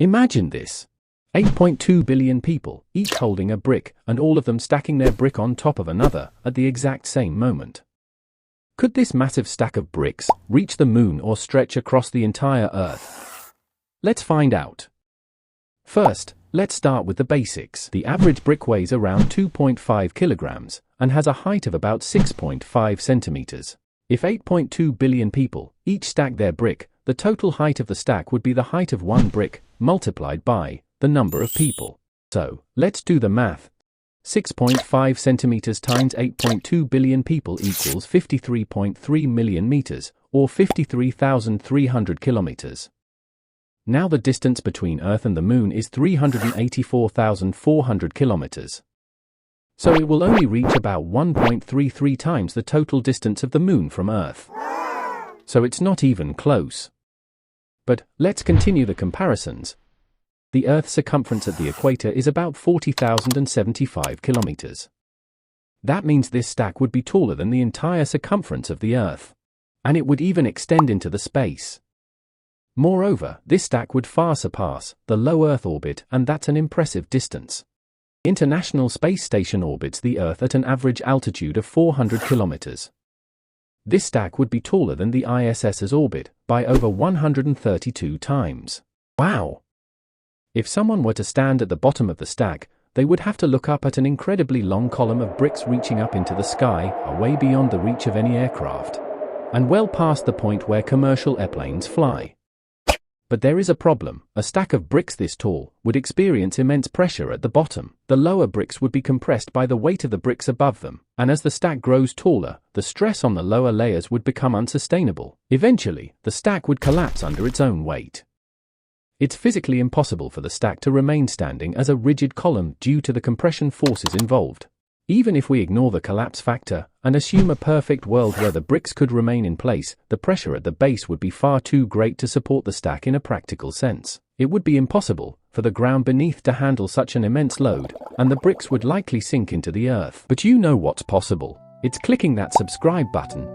Imagine this. 8.2 billion people, each holding a brick, and all of them stacking their brick on top of another at the exact same moment. Could this massive stack of bricks reach the moon or stretch across the entire Earth? Let's find out. First, let's start with the basics. The average brick weighs around 2.5 kilograms and has a height of about 6.5 centimeters. If 8.2 billion people each stack their brick, the total height of the stack would be the height of one brick multiplied by the number of people. So, let's do the math. 6.5 centimeters times 8.2 billion people equals 53.3 million meters, or 53,300 kilometers. Now the distance between Earth and the Moon is 384,400 kilometers. So it will only reach about 1.33 times the total distance of the Moon from Earth. So it's not even close. But let's continue the comparisons. The Earth's circumference at the equator is about 40,075 kilometers. That means this stack would be taller than the entire circumference of the Earth. And it would even extend into the space. Moreover, this stack would far surpass the low Earth orbit, and that's an impressive distance. The International Space Station orbits the Earth at an average altitude of 400 kilometers. This stack would be taller than the ISS's orbit by over 132 times. Wow! If someone were to stand at the bottom of the stack, they would have to look up at an incredibly long column of bricks reaching up into the sky, way beyond the reach of any aircraft, and well past the point where commercial airplanes fly. But there is a problem. A stack of bricks this tall would experience immense pressure at the bottom. The lower bricks would be compressed by the weight of the bricks above them, and as the stack grows taller, the stress on the lower layers would become unsustainable. Eventually, the stack would collapse under its own weight. It's physically impossible for the stack to remain standing as a rigid column due to the compression forces involved. Even if we ignore the collapse factor and assume a perfect world where the bricks could remain in place, the pressure at the base would be far too great to support the stack in a practical sense. It would be impossible for the ground beneath to handle such an immense load, and the bricks would likely sink into the earth. But you know what's possible. It's clicking that subscribe button.